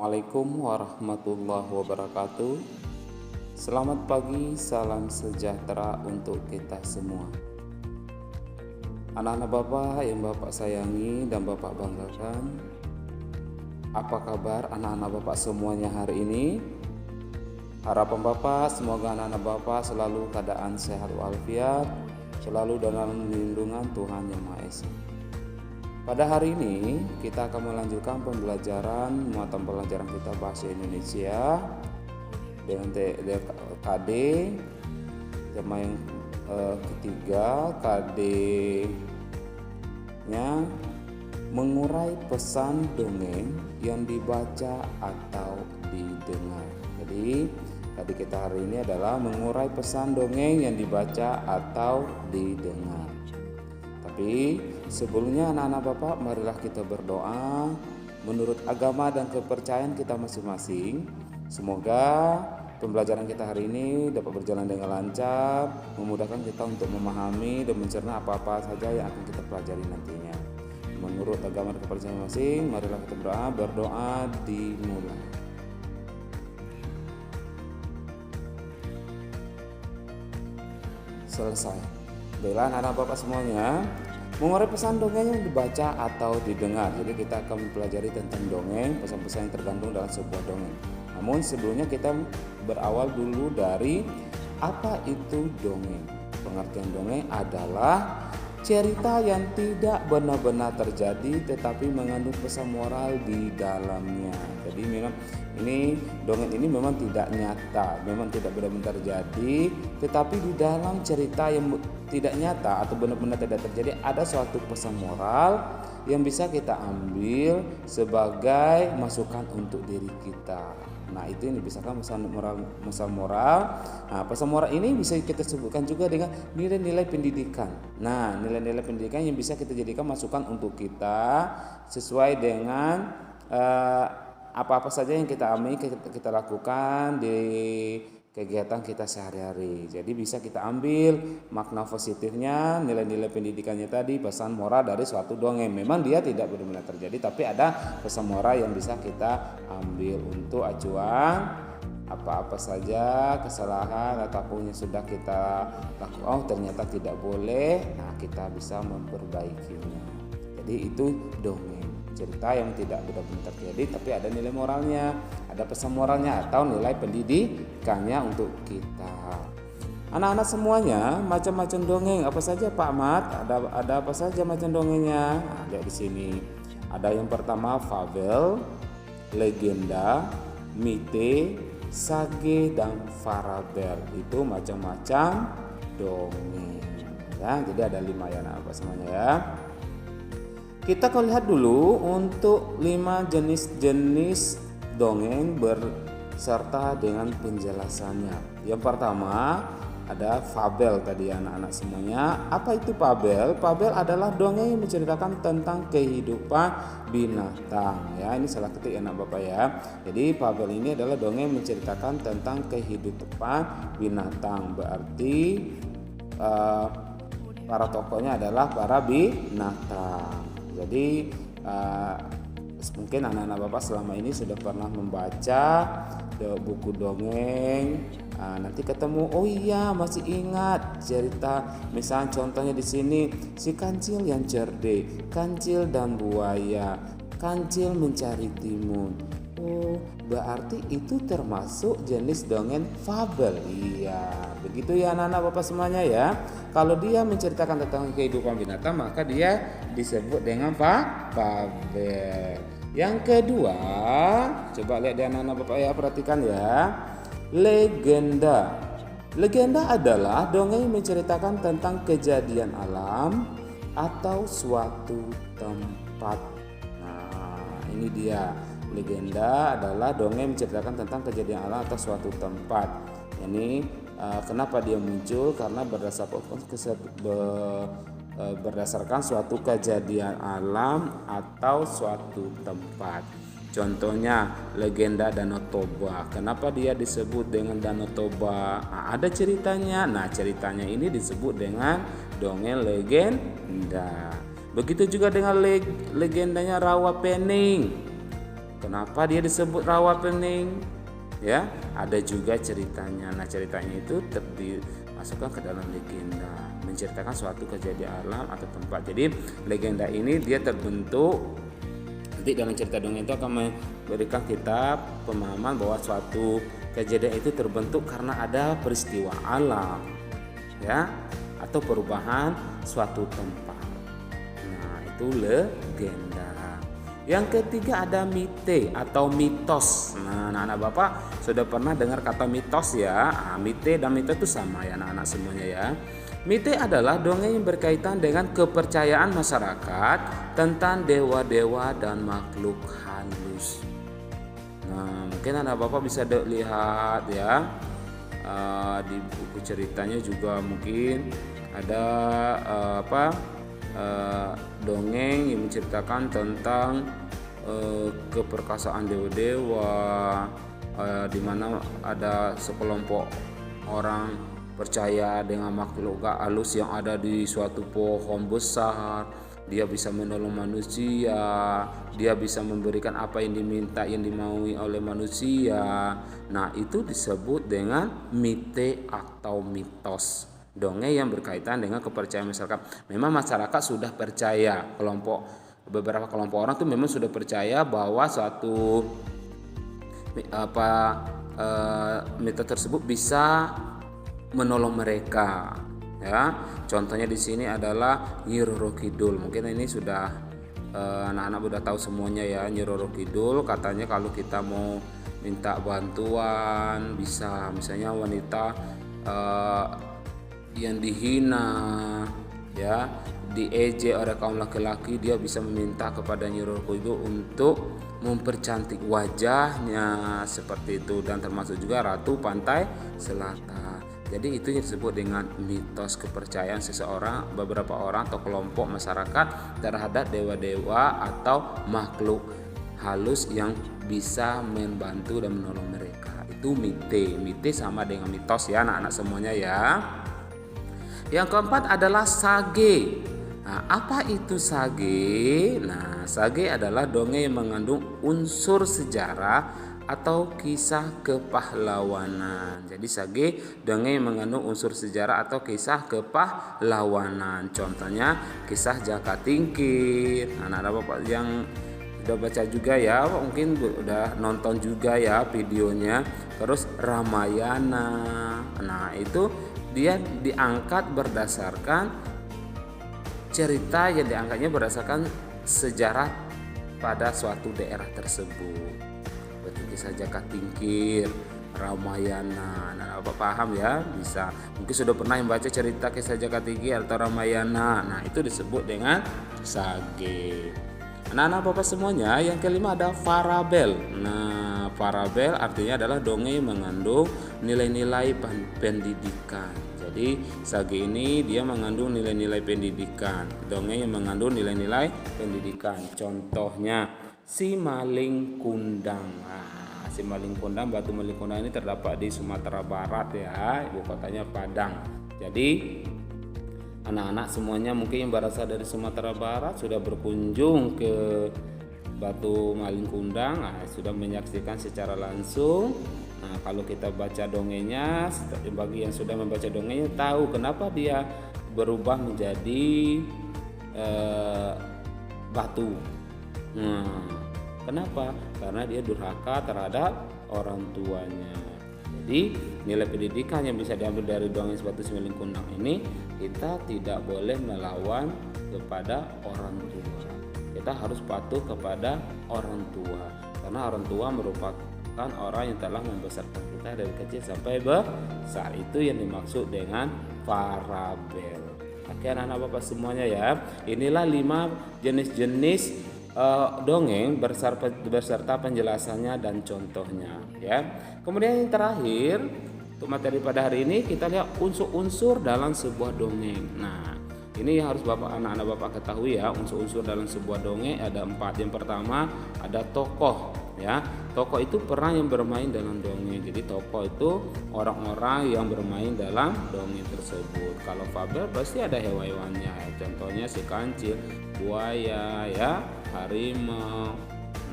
Assalamualaikum warahmatullahi wabarakatuh. Selamat pagi, salam sejahtera untuk kita semua. Anak-anak Bapak yang Bapak sayangi dan Bapak banggakan, apa kabar anak-anak Bapak semuanya hari ini? Harapan Bapak semoga anak-anak Bapak selalu keadaan sehat walafiat, selalu dalam lindungan Tuhan Yang Maha Esa. Pada hari ini kita akan melanjutkan pembelajaran mata pelajaran kita bahasa Indonesia dengan KD tema yang ketiga. KD-nya mengurai pesan dongeng yang dibaca atau didengar. Jadi KD kita hari ini adalah mengurai pesan dongeng yang dibaca atau didengar. Tapi sebelumnya anak-anak Bapak, marilah kita berdoa menurut agama dan kepercayaan kita masing-masing. Semoga pembelajaran kita hari ini dapat berjalan dengan lancar, memudahkan kita untuk memahami dan mencerna apa-apa saja yang akan kita pelajari nantinya. Menurut agama dan kepercayaan masing-masing, marilah kita berdoa dimulai. Selesai. Baiklah anak-anak Bapak semuanya, mengurai pesan dongeng yang dibaca atau didengar. Jadi kita akan mempelajari tentang dongeng, pesan-pesan yang terkandung dalam sebuah dongeng. Namun sebelumnya kita berawal dulu dari apa itu dongeng. Pengertian dongeng adalah cerita yang tidak benar-benar terjadi tetapi mengandung pesan moral di dalamnya. Jadi memang dongeng ini memang tidak nyata, memang tidak benar-benar terjadi, tetapi di dalam cerita yang tidak nyata atau benar-benar tidak terjadi ada suatu pesan moral yang bisa kita ambil sebagai masukan untuk diri kita. Nah, itu yang dipisahkan pesan moral. Nah, pesan moral ini bisa kita sebutkan juga dengan nilai-nilai pendidikan. Nah, nilai-nilai pendidikan yang bisa kita jadikan masukan untuk kita sesuai dengan apa-apa saja yang kita ambil, kita lakukan di kegiatan kita sehari-hari. Jadi bisa kita ambil makna positifnya, nilai-nilai pendidikannya tadi, pesan moral dari suatu dongeng. Memang dia tidak benar-benar terjadi, tapi ada pesan moral yang bisa kita ambil untuk acuan apa-apa saja kesalahan ataupun yang sudah kita lakukan, oh ternyata tidak boleh, nah kita bisa memperbaikinya. Jadi itu dongeng, cerita yang tidak benar-benar terjadi tapi ada nilai moralnya, ada pesan moralnya atau nilai pendidikannya untuk kita. Anak-anak semuanya, macam-macam dongeng apa saja Pak Mat? Ada apa saja macam dongengnya? Ada di sini. Ada yang pertama fabel, legenda, mite, sage dan farabel. Itu macam-macam dongeng. Ya, jadi ada 5 ya anak semuanya ya. Kita akan lihat dulu untuk 5 jenis-jenis dongeng berserta dengan penjelasannya. Yang pertama ada fabel tadi anak-anak semuanya. Apa itu fabel? Fabel adalah dongeng yang menceritakan tentang kehidupan binatang. Ya, ini salah ketik anak Bapak ya. Jadi fabel ini adalah dongeng yang menceritakan tentang kehidupan binatang. Berarti para tokohnya adalah para binatang. Jadi mungkin anak-anak Bapak selama ini sudah pernah membaca buku dongeng. Nanti ketemu, oh iya masih ingat cerita. Misalnya contohnya di sini si kancil yang cerdik, kancil dan buaya, kancil mencari timun. Oh, berarti itu termasuk jenis dongeng fabel. Iya, begitu ya anak-anak Bapak semuanya ya. Kalau dia menceritakan tentang kehidupan binatang, maka dia disebut dengan fabel. Yang kedua, coba lihat di anak-anak Bapak ya, perhatikan ya. Legenda. Legenda adalah dongeng yang menceritakan tentang kejadian alam atau suatu tempat. Nah, ini dia. Legenda adalah dongeng menceritakan tentang kejadian alam atau suatu tempat. Ini kenapa dia muncul? Karena berdasarkan suatu kejadian alam atau suatu tempat. Contohnya legenda Danau Toba. Kenapa dia disebut dengan Danau Toba? Ada ceritanya. Nah, ceritanya ini disebut dengan dongeng legenda. Begitu juga dengan legendanya Rawa Pening. Kenapa dia disebut rawa pening? Ya, ada juga ceritanya. Nah, ceritanya itu dimasukkan ke dalam legenda, menceritakan suatu kejadian alam atau tempat. Jadi legenda ini dia terbentuk, nanti dalam cerita dongeng itu akan memberikan kita pemahaman bahwa suatu kejadian itu terbentuk karena ada peristiwa alam, ya, atau perubahan suatu tempat. Nah, itu legenda. Yang ketiga ada mite atau mitos. Nah, anak-anak Bapak sudah pernah dengar kata mitos ya? Mite dan mitos itu sama ya anak-anak semuanya ya. Mite adalah dongeng yang berkaitan dengan kepercayaan masyarakat tentang dewa-dewa dan makhluk halus. Nah, mungkin anak Bapak bisa lihat ya, di buku ceritanya juga mungkin ada dongeng yang menceritakan tentang keperkasaan dewa-dewa, di mana ada sekelompok orang percaya dengan makhluk halus yang ada di suatu pohon besar. Dia bisa menolong manusia, dia bisa memberikan apa yang diminta, yang dimaui oleh manusia. Nah, itu disebut dengan mite atau mitos. Dongeng yang berkaitan dengan kepercayaan masyarakat. Memang masyarakat sudah percaya, beberapa kelompok orang tuh memang sudah percaya bahwa suatu mitos tersebut bisa menolong mereka. Ya, contohnya di sini adalah Nyi Roro Kidul. Mungkin ini sudah anak-anak sudah tahu semuanya ya. Nyi Roro Kidul katanya kalau kita mau minta bantuan, bisa misalnya wanita yang dihina, ya, diejek oleh kaum laki-laki, dia bisa meminta kepada Nyi Roro Kidul untuk mempercantik wajahnya seperti itu, dan termasuk juga Ratu Pantai Selatan. Jadi itu yang disebut dengan mitos kepercayaan seseorang, beberapa orang atau kelompok masyarakat terhadap dewa-dewa atau makhluk halus yang bisa membantu dan menolong mereka. Itu mite. Mite sama dengan mitos ya anak-anak semuanya ya. Yang keempat adalah sage. Nah, apa itu sage? Nah, sage adalah dongeng yang mengandung unsur sejarah atau kisah kepahlawanan. Jadi sage dongeng yang mengandung unsur sejarah atau kisah kepahlawanan. Contohnya kisah Jaka Tingkir. Anak-anak Bapak yang udah baca juga ya, mungkin udah nonton juga ya videonya. Terus Ramayana. Nah, itu dia diangkat berdasarkan cerita yang diangkatnya berdasarkan sejarah pada suatu daerah tersebut. Berarti kisah Jaka Tingkir, Ramayana. Nah, Bapak paham ya? Bisa. Mungkin sudah pernah membaca cerita kisah Jaka Tingkir atau Ramayana. Nah, itu disebut dengan sage. Anak-anak Bapak semuanya, yang kelima ada farabel. Nah, farabel artinya adalah dongeng yang mengandung nilai-nilai pendidikan. Jadi sage ini dia mengandung nilai-nilai pendidikan. Dongeng yang mengandung nilai-nilai pendidikan. Contohnya Si Maling Kundang. Nah, Si Maling Kundang, Batu Maling Kundang ini terdapat di Sumatera Barat ya, ibu kotanya Padang. Jadi anak-anak semuanya mungkin yang berasal dari Sumatera Barat sudah berkunjung ke Batu Maling Kundang, sudah menyaksikan secara langsung. Nah, kalau kita baca dongengnya, bagi yang sudah membaca dongengnya tahu kenapa dia berubah menjadi batu. Nah, kenapa? Karena dia durhaka terhadap orang tuanya. Jadi nilai pendidikan yang bisa diambil dari dongeng Batu Maling Kundang ini, kita tidak boleh melawan kepada orang tua. Kita harus patuh kepada orang tua, karena orang tua merupakan orang yang telah membesarkan kita dari kecil sampai besar. Itu yang dimaksud dengan parabel. Oke anak-anak Bapak semuanya ya. Inilah 5 jenis-jenis dongeng beserta penjelasannya dan contohnya ya. Kemudian yang terakhir untuk materi pada hari ini kita lihat unsur-unsur dalam sebuah dongeng. Nah, ini yang harus anak-anak Bapak ketahui ya, unsur-unsur dalam sebuah dongeng ada 4. Yang pertama ada tokoh ya. Tokoh itu peran yang bermain dalam dongeng. Jadi tokoh itu orang-orang yang bermain dalam dongeng tersebut. Kalau fabel pasti ada hewan-hewannya. Contohnya si kancil, buaya ya, harimau.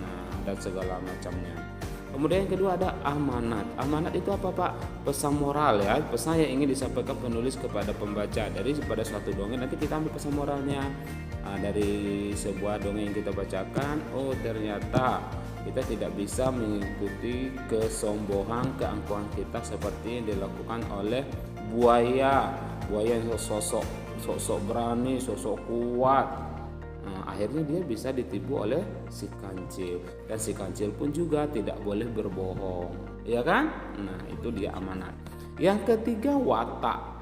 Nah, dan segala macamnya. Kemudian yang kedua ada amanat. Amanat itu apa Pak? Pesan moral ya, pesan yang ingin disampaikan penulis kepada pembaca. Dari pada suatu dongeng nanti kita ambil pesan moralnya. Dari sebuah dongeng yang kita bacakan, oh ternyata kita tidak bisa mengikuti kesombongan, keangkuhan kita seperti yang dilakukan oleh buaya yang sosok berani, sosok kuat. Akhirnya dia bisa ditipu oleh si kancil, dan si kancil pun juga tidak boleh berbohong, ya kan? Nah, itu dia amanat. Yang ketiga watak.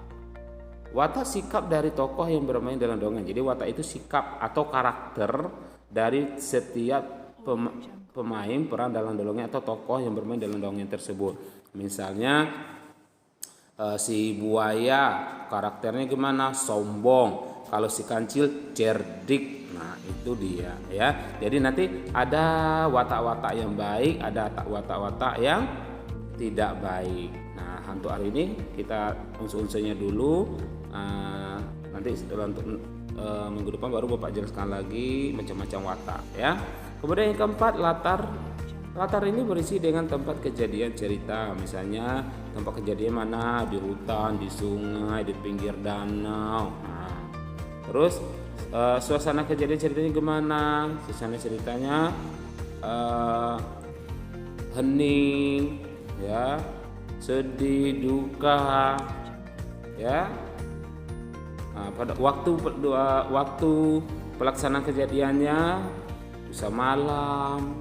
Watak sikap dari tokoh yang bermain dalam dongeng. Jadi watak itu sikap atau karakter dari setiap pemain peran dalam dongeng atau tokoh yang bermain dalam dongeng tersebut. Misalnya si buaya karakternya gimana? Sombong. Kalau si kancil cerdik. Nah, itu dia ya. Jadi nanti ada watak-watak yang baik, ada watak-watak yang tidak baik. Nah, untuk hari ini kita unsur-unsurnya dulu. Nanti setelah minggu depan baru Bapak jelaskan lagi macam-macam watak ya. Kemudian yang keempat latar ini berisi dengan tempat kejadian cerita. Misalnya tempat kejadian mana? Di hutan, di sungai, di pinggir danau. Nah, terus suasana kejadian ceritanya gimana? Suasana ceritanya hening, ya, sedih, duka, ya. Nah, pada waktu pelaksanaan kejadiannya bisa malam,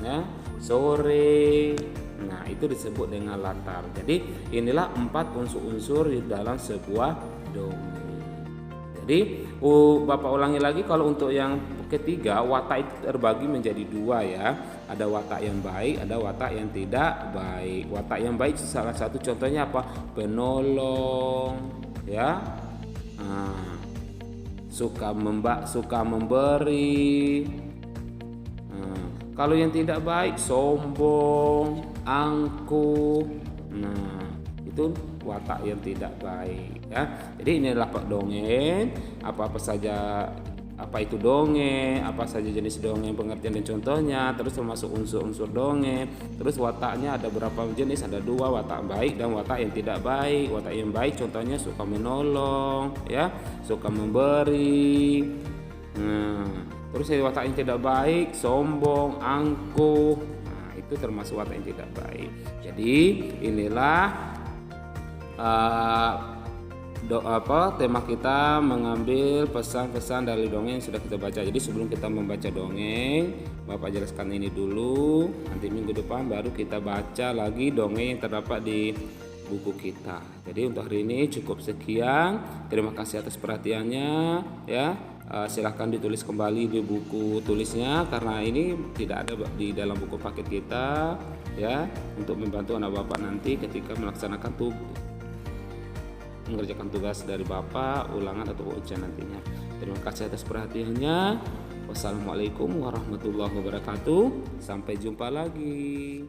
ya, sore. Nah, itu disebut dengan latar. Jadi inilah 4 unsur-unsur di dalam sebuah dongeng. Jadi Bapak ulangi lagi, kalau untuk yang ketiga watak itu terbagi menjadi 2 ya. Ada watak yang baik, ada watak yang tidak baik. Watak yang baik salah satu contohnya apa? Penolong, ya. Nah, suka memberi. Nah, kalau yang tidak baik sombong, angkuh. Nah, itu watak yang tidak baik ya. Jadi inilah Pak dongeng, apa saja, apa itu dongeng, apa saja jenis dongeng, pengertian dan contohnya, terus termasuk unsur-unsur dongeng, terus wataknya ada berapa jenis, ada 2, watak baik dan watak yang tidak baik. Watak yang baik contohnya suka menolong, ya, suka memberi. Nah, terus watak yang tidak baik sombong, angkuh. Nah, itu termasuk watak yang tidak baik. Jadi inilah tema kita mengambil pesan-pesan dari dongeng yang sudah kita baca. Jadi sebelum kita membaca dongeng, Bapak jelaskan ini dulu. Nanti minggu depan baru kita baca lagi dongeng yang terdapat di buku kita. Jadi untuk hari ini cukup sekian. Terima kasih atas perhatiannya ya. Silahkan ditulis kembali di buku tulisnya karena ini tidak ada di dalam buku paket kita ya, untuk membantu anak Bapak nanti ketika melaksanakan mengerjakan tugas dari Bapak, ulangan atau ujian nantinya. Terima kasih atas perhatiannya. Wassalamualaikum warahmatullahi wabarakatuh. Sampai jumpa lagi.